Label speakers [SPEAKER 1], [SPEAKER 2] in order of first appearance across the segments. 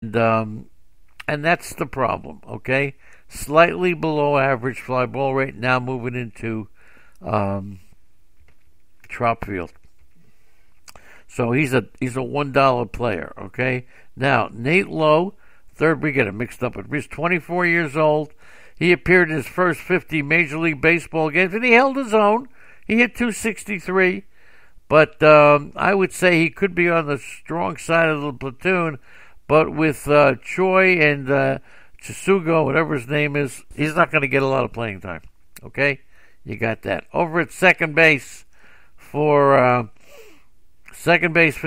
[SPEAKER 1] And that's the problem. Okay, slightly below average fly ball rate. Now moving into Trop Field. So he's a $1 player. Okay. Now Nate Lowe, third, we get it mixed up with. He's 24 years old. He appeared in his first 50 Major League Baseball games, and he held his own. He hit 263, but I would say he could be on the strong side of the platoon. But with Choi and Chisugo, whatever his name is, he's not going to get a lot of playing time. Okay, you got that. Over at second base for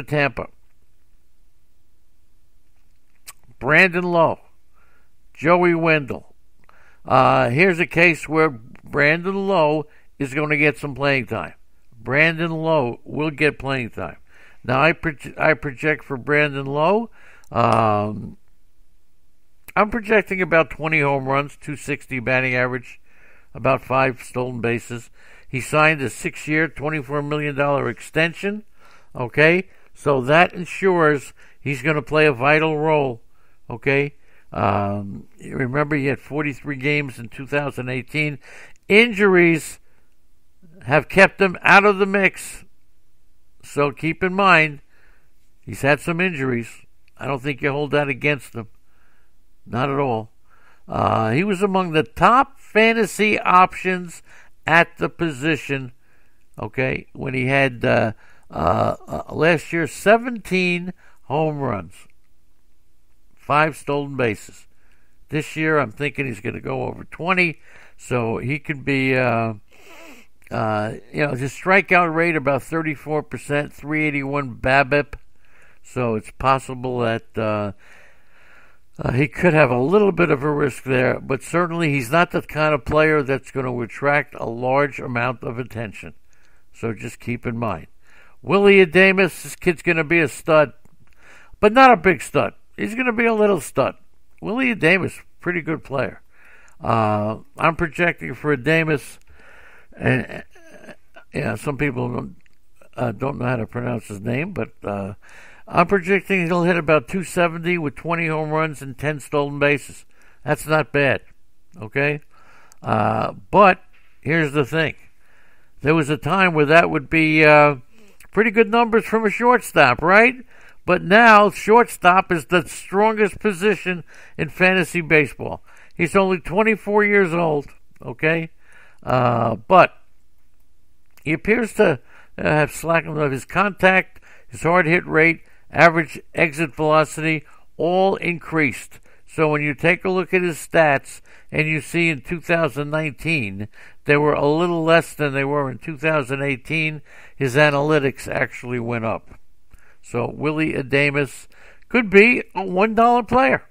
[SPEAKER 1] Tampa, Brandon Lowe, Joey Wendell. Here's a case where Brandon Lowe is going to get some playing time. Brandon Lowe will get playing time. Now, I project for Brandon Lowe, I'm projecting about 20 home runs, 260 batting average, about 5 stolen bases. He signed a 6-year, $24 million extension. Okay? So that ensures he's going to play a vital role. Okay? Remember, he had 43 games in 2018. Injuries have kept him out of the mix. So keep in mind, he's had some injuries. I don't think you hold that against him. Not at all. He was among the top fantasy options at the position, okay, when he had last year 17 home runs, 5 stolen bases. This year, I'm thinking he's going to go over 20, so he could be, his strikeout rate about 34%, 381 BABIP. So it's possible that he could have a little bit of a risk there, but certainly he's not the kind of player that's going to attract a large amount of attention. So just keep in mind. Willie Adames, this kid's going to be a stud, but not a big stud. He's going to be a little stud. Willie Adames, pretty good player. I'm projecting for Adames, and some people don't know how to pronounce his name, but I'm projecting he'll hit about 270 with 20 home runs and 10 stolen bases. That's not bad, okay? But here's the thing. There was a time where that would be pretty good numbers from a shortstop, right? But now shortstop is the strongest position in fantasy baseball. He's only 24 years old, okay? But he appears to have slackened of his contact, his hard hit rate, average exit velocity, all increased. So when you take a look at his stats and you see in 2019 they were a little less than they were in 2018, his analytics actually went up. So Willie Adames could be a $1 player.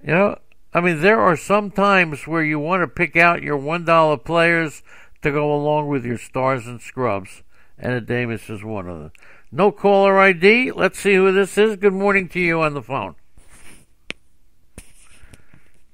[SPEAKER 1] There are some times where you want to pick out your $1 players to go along with your stars and scrubs, and Adames is one of them. No caller ID. Let's see who this is. Good morning to you on the phone.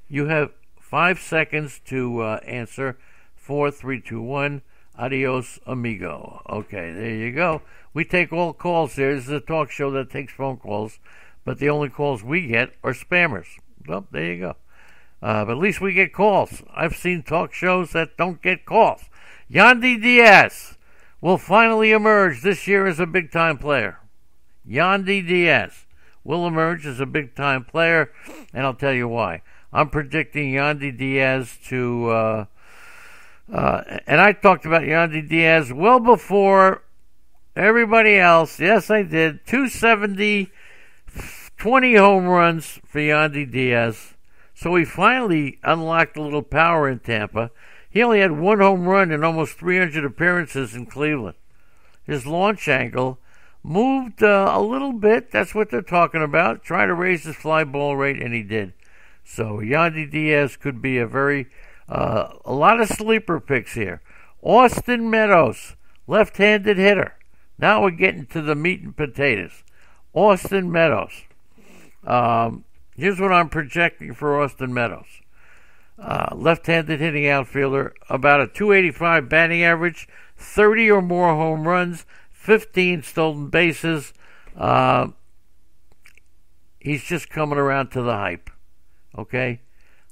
[SPEAKER 1] You have 5 seconds to answer. 4, 3, 2, 1. Adios, amigo. Okay, there you go. We take all calls here. This is a talk show that takes phone calls, but the only calls we get are spammers. Well, there you go. But at least we get calls. I've seen talk shows that don't get calls. Yandy Diaz will finally emerge this year as a big-time player. Yandy Diaz will emerge as a big-time player, and I'll tell you why. I'm predicting Yandy Diaz to, and I talked about Yandy Diaz well before everybody else. Yes, I did. 270, 20 home runs for Yandy Diaz. So he finally unlocked a little power in Tampa. He only had 1 home run in almost 300 appearances in Cleveland. His launch angle moved a little bit. That's what they're talking about. Try to raise his fly ball rate, and he did. So Yandy Diaz could be a lot of sleeper picks here. Austin Meadows, left-handed hitter. Now we're getting to the meat and potatoes. Austin Meadows. Here's what I'm projecting for Austin Meadows. Left-handed hitting outfielder, about a 285 batting average, 30 or more home runs, 15 stolen bases. he's just coming around to the hype. Okay?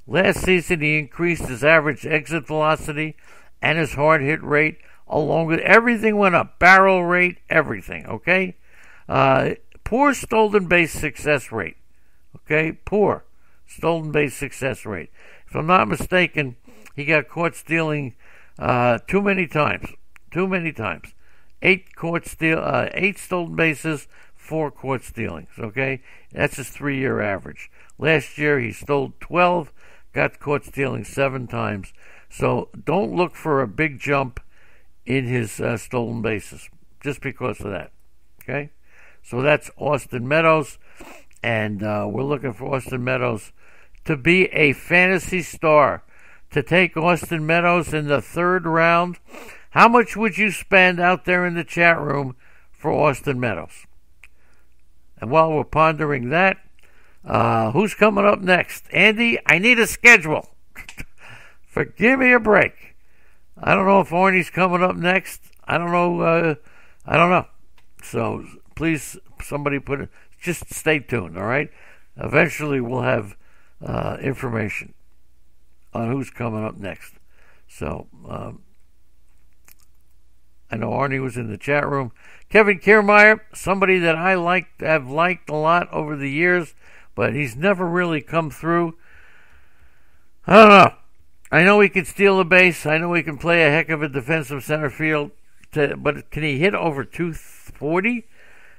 [SPEAKER 1] Last season, he increased his average exit velocity and his hard hit rate, along with everything went up. Barrel rate, everything. Okay? Poor stolen base success rate. Okay? Poor stolen base success rate. If I'm not mistaken, he got caught stealing too many times. Too many times. 8 stolen bases, 4 caught stealings. Okay? That's his 3-year average. Last year, he stole 12, got caught stealing 7 times. So don't look for a big jump in his stolen bases just because of that. Okay? So that's Austin Meadows. And we're looking for Austin Meadows to be a fantasy star. To take Austin Meadows in the 3rd round, how much would you spend out there in the chat room for Austin Meadows? And while we're pondering that, who's coming up next? Andy, I need a schedule. Give me a break. I don't know if Arnie's coming up next. I don't know. So please, somebody just stay tuned, all right? Eventually we'll have information on who's coming up next. So I know Arnie was in the chat room. Kevin Kiermaier, somebody that I have liked a lot over the years, but he's never really come through. I don't know. I know he can steal a base. I know he can play a heck of a defensive center field. But can he hit over 240?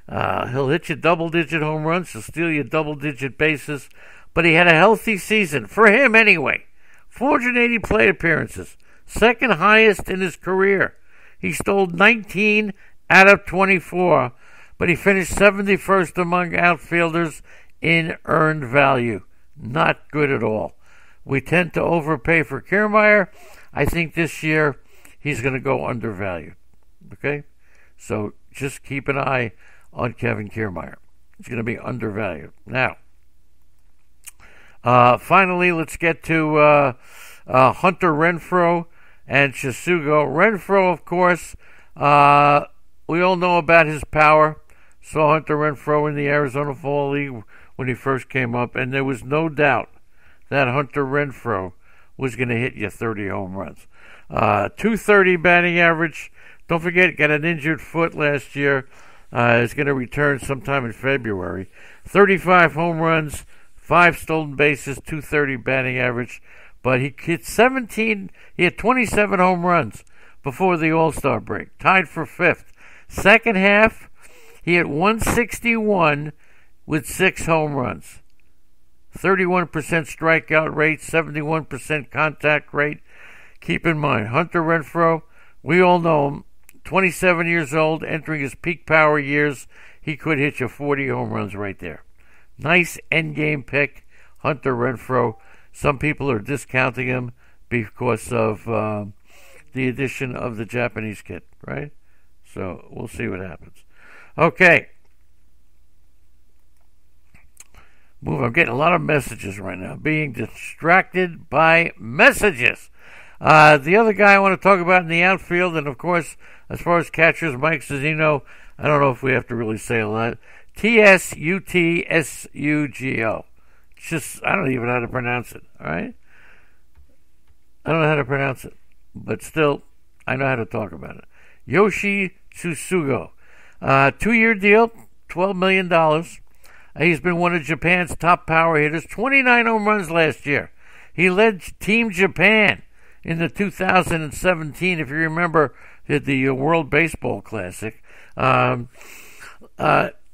[SPEAKER 1] He'll hit you double-digit home runs. He'll steal you double-digit bases. But he had a healthy season, for him anyway. 480 plate appearances. Second highest in his career. He stole 19 out of 24. But he finished 71st among outfielders in earned value. Not good at all. We tend to overpay for Kiermaier. I think this year he's going to go undervalued. Okay? So just keep an eye on Kevin Kiermaier. He's going to be undervalued. Now, finally, let's get to Hunter Renfroe and Chisugo. Renfroe, of course, we all know about his power. Saw Hunter Renfroe in the Arizona Fall League when he first came up, and there was no doubt that Hunter Renfroe was going to hit you 30 home runs. 230 batting average. Don't forget, got an injured foot last year. Is going to return sometime in February. 35 home runs, 5 stolen bases, 230 batting average. But he hit 17. He had 27 home runs before the All-Star break. Tied for 5th. Second half, he hit 161 with 6 home runs. 31% strikeout rate, 71% contact rate. Keep in mind, Hunter Renfroe, we all know him, 27 years old, entering his peak power years. He could hit you 40 home runs right there. Nice endgame pick, Hunter Renfroe. Some people are discounting him because of the addition of the Japanese kid, right? So we'll see what happens. Okay. I'm getting a lot of messages right now. Being distracted by messages. The other guy I want to talk about in the outfield, and of course, as far as catchers, Mike Zunino, I don't know if we have to really say a lot. Tsutssugo. Just, I don't even know how to pronounce it, all right? I don't know how to pronounce it, but still, I know how to talk about it. Yoshi Tsutsugo. 2-year deal, $12 million. He's been one of Japan's top power hitters, 29 home runs last year. He led Team Japan in the 2017, if you remember, the World Baseball Classic.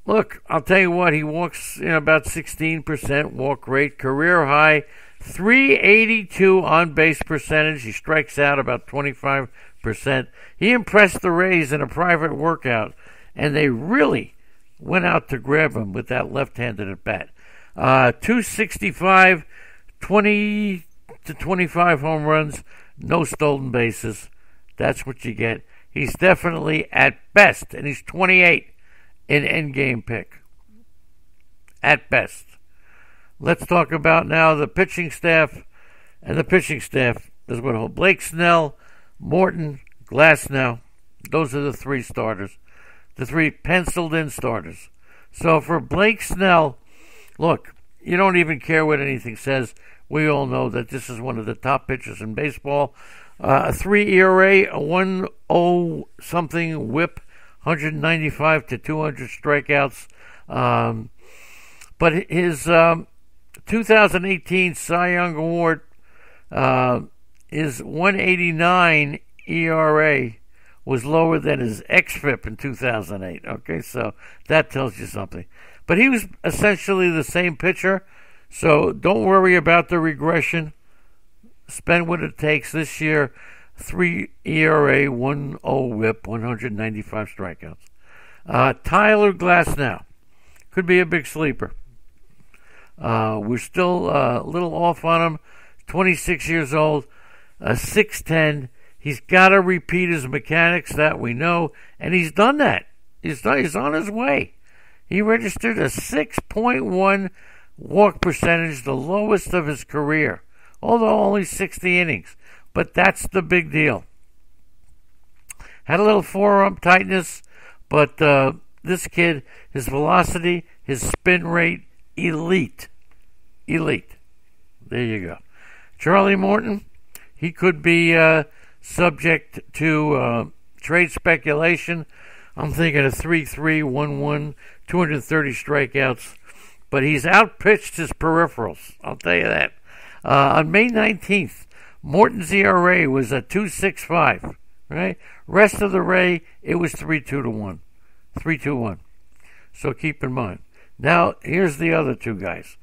[SPEAKER 1] Look, I'll tell you what, he walks about 16% walk rate, career high, 382 on-base percentage. He strikes out about 25%. He impressed the Rays in a private workout, and they really went out to grab him with that left-handed at bat. 265, 20 to 25 home runs, no stolen bases. That's what you get. He's definitely at best, and he's 28, an endgame pick. At best. Let's talk about now the pitching staff. And the pitching staff is what Blake Snell, Morton, Glasnow. Those are the 3 starters. The 3 penciled-in starters. So for Blake Snell, look, you don't even care what anything says. We all know that this is one of the top pitchers in baseball. A 3 ERA, a 1.0 something WHIP, 195 to 200 strikeouts. But his 2018 Cy Young Award is 189 ERA was lower than his xFIP in 2008. Okay, so that tells you something. But he was essentially the same pitcher, so don't worry about the regression. Spend what it takes this year. 3 ERA, 1.0 WHIP, 195 strikeouts. Tyler Glasnow could be a big sleeper. We're still a little off on him. 26 years old, 6'10". He's got to repeat his mechanics, that we know, and he's done that. He's on his way. He registered a 6.1 walk percentage, the lowest of his career, although only 60 innings. But that's the big deal. Had a little forearm tightness, but this kid, his velocity, his spin rate, elite. Elite. There you go. Charlie Morton, he could be subject to trade speculation. I'm thinking of 3.3, 1.1, 230 strikeouts. But he's outpitched his peripherals, I'll tell you that. On May 19th, Morton's ERA was a 2.65, right? Rest of the way, it was 3.2 to 1. So keep in mind. Now, here's the other two guys.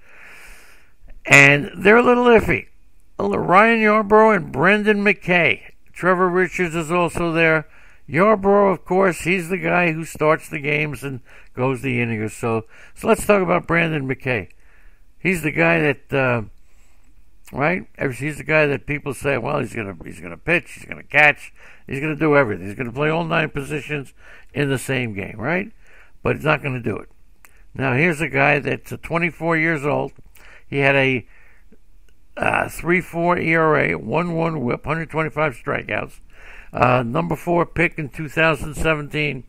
[SPEAKER 1] And they're a little iffy. Ryan Yarbrough and Brendan McKay. Trevor Richards is also there. Yarbrough, of course, he's the guy who starts the games and goes the inning or so. So let's talk about Brendan McKay. He's the guy that, right? He's the guy that people say, well, he's gonna pitch, he's gonna catch, he's gonna do everything. He's gonna play all 9 positions in the same game, right? But he's not gonna do it. Now here's a guy that's 24 years old. He had a 3.4 ERA, 1.1 WHIP, 125 strikeouts. Number 4 pick in 2017.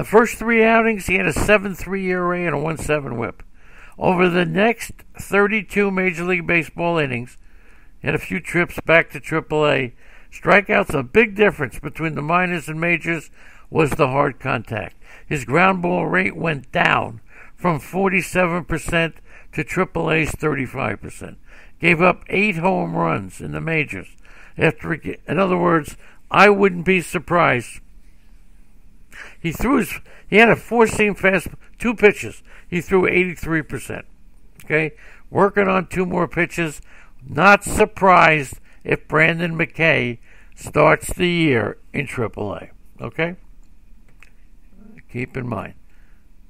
[SPEAKER 1] First 3 outings, he had a 7.3 ERA and a 1.7 WHIP. Over the next 32 Major League Baseball innings, he had a few trips back to AAA. Strikeouts, a big difference between the minors and majors was the hard contact. His ground ball rate went down from 47% to AAA's 35%. Gave up 8 home runs in the majors. In other words, I wouldn't be surprised. He had a 4-seam fastball, 2 pitches. He threw 83%. Okay? Working on 2 more pitches. Not surprised if Brendan McKay starts the year in AAA. Okay? Keep in mind.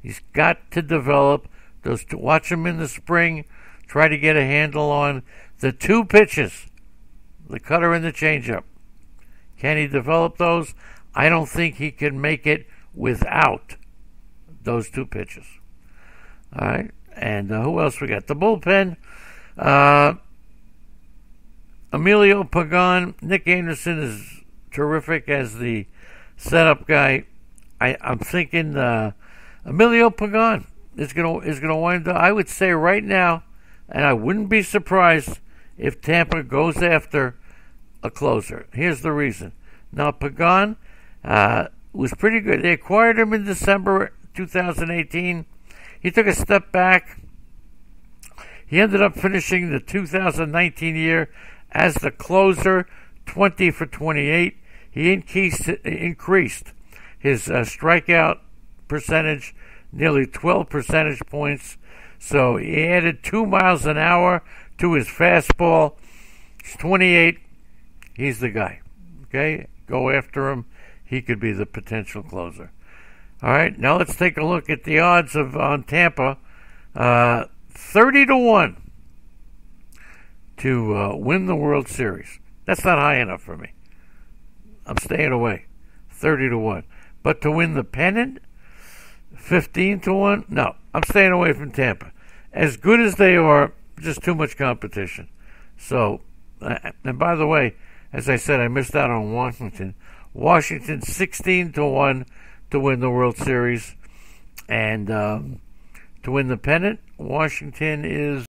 [SPEAKER 1] He's got to develop those. Watch him in the spring. Try to get a handle on the 2 pitches. The cutter and the changeup. Can he develop those? I don't think he can make it without those 2 pitches. All right. And who else we got? The bullpen. Emilio Pagan. Nick Anderson is terrific as the setup guy. I'm thinking Emilio Pagan is gonna wind up. I would say right now, and I wouldn't be surprised if Tampa goes after a closer. Here's the reason. Now, Pagan was pretty good. They acquired him in December 2018. He took a step back. He ended up finishing the 2019 year as the closer, 20 for 28. He increased his strikeout percentage nearly 12 percentage points. So he added 2 miles an hour to his fastball. He's 28. He's the guy. Okay? Go after him. He could be the potential closer. All right, now let's take a look at the odds on Tampa. 30 to 1 to win the World Series. That's not high enough for me. I'm staying away. 30 to 1. But to win the pennant, 15 to 1? No, I'm staying away from Tampa. As good as they are, just too much competition. So, and by the way, as I said, I missed out on Washington. Washington 16 to 1 to win the World Series, and To win the pennant, Washington is